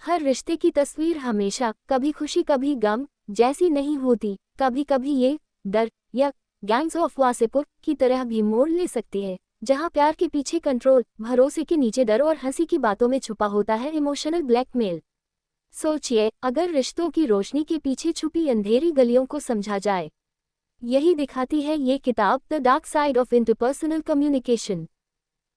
हर रिश्ते की तस्वीर हमेशा कभी खुशी कभी गम जैसी नहीं होती। कभी कभी ये डर या गैंग्स ऑफ वासेपुर की तरह भी मोड़ ले सकती है, जहां प्यार के पीछे कंट्रोल, भरोसे के नीचे डर और हंसी की बातों में छुपा होता है इमोशनल ब्लैकमेल। सोचिए, अगर रिश्तों की रोशनी के पीछे छुपी अंधेरी गलियों को समझा जाए। यही दिखाती है ये किताब, the dark side of interpersonal communication.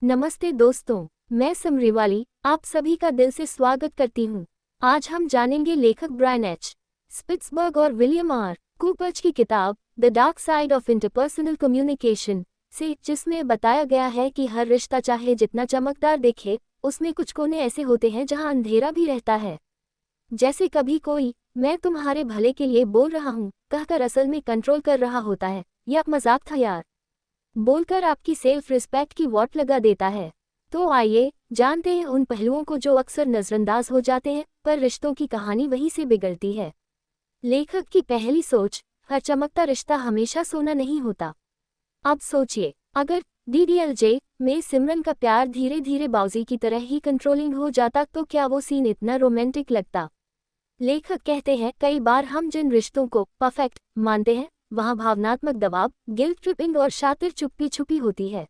नमस्ते दोस्तों, मैं समरीवाली आप सभी का दिल से स्वागत करती हूँ। आज हम जानेंगे लेखक ब्रायन एच. स्पिट्सबर्ग और विलियम आर. कूपर्ज की किताब the dark side of interpersonal communication से, जिसमें बताया गया है कि हर रिश्ता चाहे जितना चमकदार दिखे, उसमें कुछ कोने ऐसे होते हैं जहाँ अंधेरा भी रहता है। जैसे कभी कोई मैं तुम्हारे भले के लिए बोल रहा हूँ कहकर असल में कंट्रोल कर रहा होता है, या मजाक था यार बोलकर आपकी सेल्फ रिस्पेक्ट की वॉट लगा देता है। तो आइए जानते हैं उन पहलुओं को जो अक्सर नजरअंदाज हो जाते हैं, पर रिश्तों की कहानी वहीं से बिगड़ती है। लेखक की पहली सोच, हर चमकता रिश्ता हमेशा सोना नहीं होता। अब सोचिए, अगर DDLJ में सिमरन का प्यार धीरे धीरे बाउजी की तरह ही कंट्रोलिंग हो जाता तो क्या वो सीन इतना रोमांटिक लगता। लेखक कहते हैं, कई बार हम जिन रिश्तों को परफेक्ट मानते हैं वहाँ भावनात्मक दबाव, गिल्ट ट्रिपिंग और शातिर चुप्पी छुपी होती है।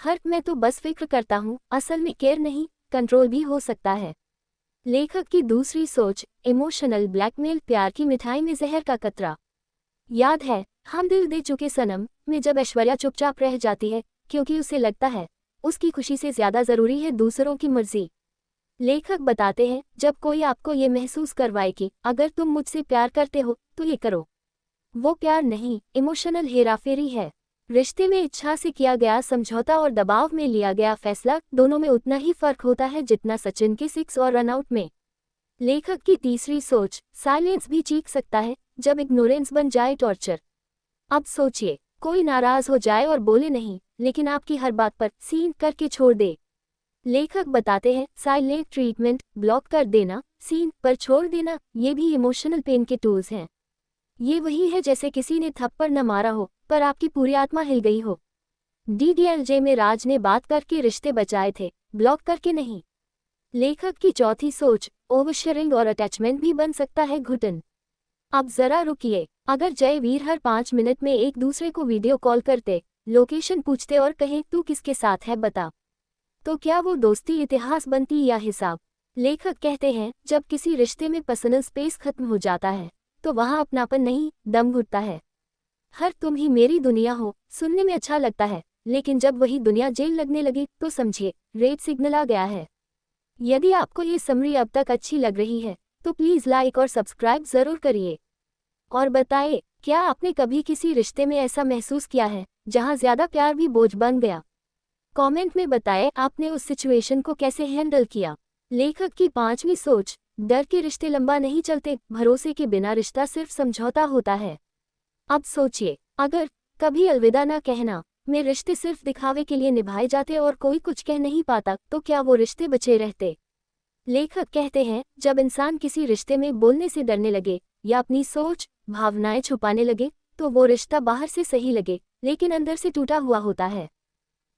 हर मैं तो बस फिक्र करता हूँ, असल में केयर नहीं, कंट्रोल भी हो सकता है। लेखक की दूसरी सोच, इमोशनल ब्लैकमेल, प्यार की मिठाई में जहर का कतरा। याद है हम दिल दे चुके सनम में जब ऐश्वर्या चुपचाप रह जाती है क्योंकि उसे लगता है उसकी खुशी से ज्यादा जरूरी है दूसरों की मर्जी। लेखक बताते हैं, जब कोई आपको ये महसूस करवाए कि अगर तुम मुझसे प्यार करते हो तो ये करो, वो प्यार नहीं, इमोशनल हेराफेरी है। रिश्ते में इच्छा से किया गया समझौता और दबाव में लिया गया फैसला, दोनों में उतना ही फर्क होता है जितना सचिन के 6 और रनआउट में। लेखक की तीसरी सोच, साइलेंस भी चीख सकता है जब इग्नोरेंस बन जाए टॉर्चर। अब सोचिए, कोई नाराज हो जाए और बोले नहीं, लेकिन आपकी हर बात पर सीन करके छोड़ दे। लेखक बताते हैं, साइलेंट ट्रीटमेंट, ब्लॉक कर देना, सीन पर छोड़ देना, ये भी इमोशनल पेन के टूल्स हैं। ये वही है जैसे किसी ने थप्पड़ न मारा हो पर आपकी पूरी आत्मा हिल गई हो। DDLJ में राज ने बात करके रिश्ते बचाए थे, ब्लॉक करके नहीं। लेखक की चौथी सोच, ओवरशेयरिंग और अटैचमेंट भी बन सकता है घुटन। अब जरा रुकिए, अगर जयवीर हर 5 मिनट में एक दूसरे को वीडियो कॉल करते, लोकेशन पूछते और कहें तू किसके साथ है बता, तो क्या वो दोस्ती इतिहास बनती या हिसाब। लेखक कहते हैं, जब किसी रिश्ते में पर्सनल स्पेस खत्म हो जाता है तो वहाँ अपनापन नहीं, दम घुटता है। हर तुम ही मेरी दुनिया हो सुनने में अच्छा लगता है, लेकिन जब वही दुनिया जेल लगने लगी तो समझिए रेड सिग्नल आ गया है। यदि आपको ये समरी अब तक अच्छी लग रही है तो प्लीज़ लाइक और सब्सक्राइब ज़रूर करिए। और बताइए, क्या आपने कभी किसी रिश्ते में ऐसा महसूस किया है जहाँ ज़्यादा प्यार भी बोझ बन गया। कमेंट में बताएं आपने उस सिचुएशन को कैसे हैंडल किया। लेखक की पांचवी सोच, डर के रिश्ते लंबा नहीं चलते, भरोसे के बिना रिश्ता सिर्फ समझौता होता है। अब सोचिए, अगर कभी अलविदा ना कहना में रिश्ते सिर्फ दिखावे के लिए निभाए जाते और कोई कुछ कह नहीं पाता तो क्या वो रिश्ते बचे रहते। लेखक कहते हैं, जब इंसान किसी रिश्ते में बोलने से डरने लगे या अपनी सोच, भावनाएं छुपाने लगे तो वो रिश्ता बाहर से सही लगे लेकिन अंदर से टूटा हुआ होता है।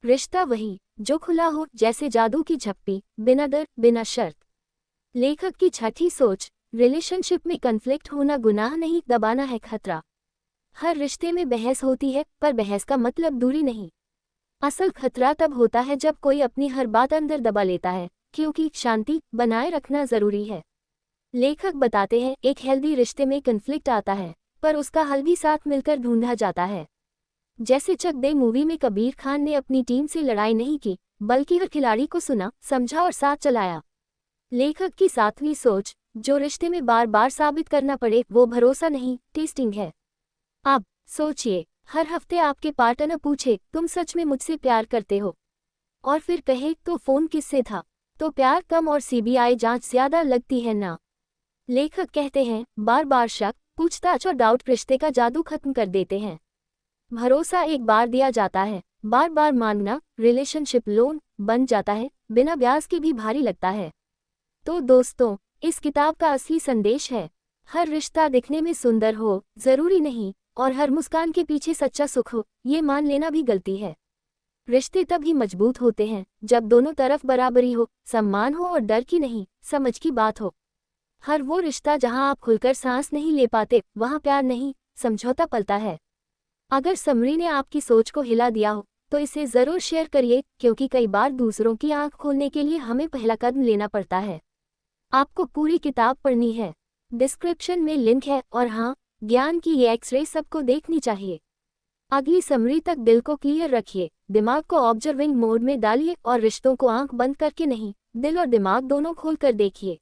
रिश्ता वही जो खुला हो जैसे जादू की झप्पी, बिना डर बिना शर्त। लेखक की छठी सोच, रिलेशनशिप में कन्फ्लिक्ट होना गुनाह नहीं, दबाना है खतरा। हर रिश्ते में बहस होती है पर बहस का मतलब दूरी नहीं। असल खतरा तब होता है जब कोई अपनी हर बात अंदर दबा लेता है, क्योंकि शांति बनाए रखना जरूरी है। लेखक बताते हैं, एक हेल्दी रिश्ते में कन्फ्लिक्ट आता है पर उसका हल भी साथ मिलकर ढूंढा जाता है। जैसे चक दे मूवी में कबीर खान ने अपनी टीम से लड़ाई नहीं की बल्कि हर खिलाड़ी को सुना, समझा और साथ चलाया। लेखक की सातवीं सोच, जो रिश्ते में बार बार साबित करना पड़े वो भरोसा नहीं, टेस्टिंग है। अब सोचिए, हर हफ्ते आपके पार्टनर पूछे तुम सच में मुझसे प्यार करते हो, और फिर कहे तो फोन किससे था, तो प्यार कम और CBI जांच ज्यादा लगती है ना। लेखक कहते हैं, बार बार शक, पूछताछ और डाउट रिश्ते का जादू खत्म कर देते हैं। भरोसा एक बार दिया जाता है, बार बार मांगना रिलेशनशिप लोन बन जाता है, बिना ब्याज के भी भारी लगता है। तो दोस्तों, इस किताब का असली संदेश है, हर रिश्ता दिखने में सुंदर हो जरूरी नहीं, और हर मुस्कान के पीछे सच्चा सुख हो ये मान लेना भी गलती है। रिश्ते तभी मजबूत होते हैं जब दोनों तरफ बराबरी हो, सम्मान हो और डर की नहीं, समझ की बात हो। हर वो रिश्ता जहां आप खुलकर सांस नहीं ले पाते, वहां प्यार नहीं, समझौता पलता है। अगर समरी ने आपकी सोच को हिला दिया हो तो इसे ज़रूर शेयर करिए, क्योंकि कई बार दूसरों की आंख खोलने के लिए हमें पहला कदम लेना पड़ता है। आपको पूरी किताब पढ़नी है, डिस्क्रिप्शन में लिंक है, और हाँ, ज्ञान की ये एक्सरे सबको देखनी चाहिए। अगली समरी तक दिल को क्लियर रखिए, दिमाग को ऑब्जर्विंग मोड में डालिए और रिश्तों को आंख बंद करके नहीं, दिल और दिमाग दोनों खोल कर देखिए।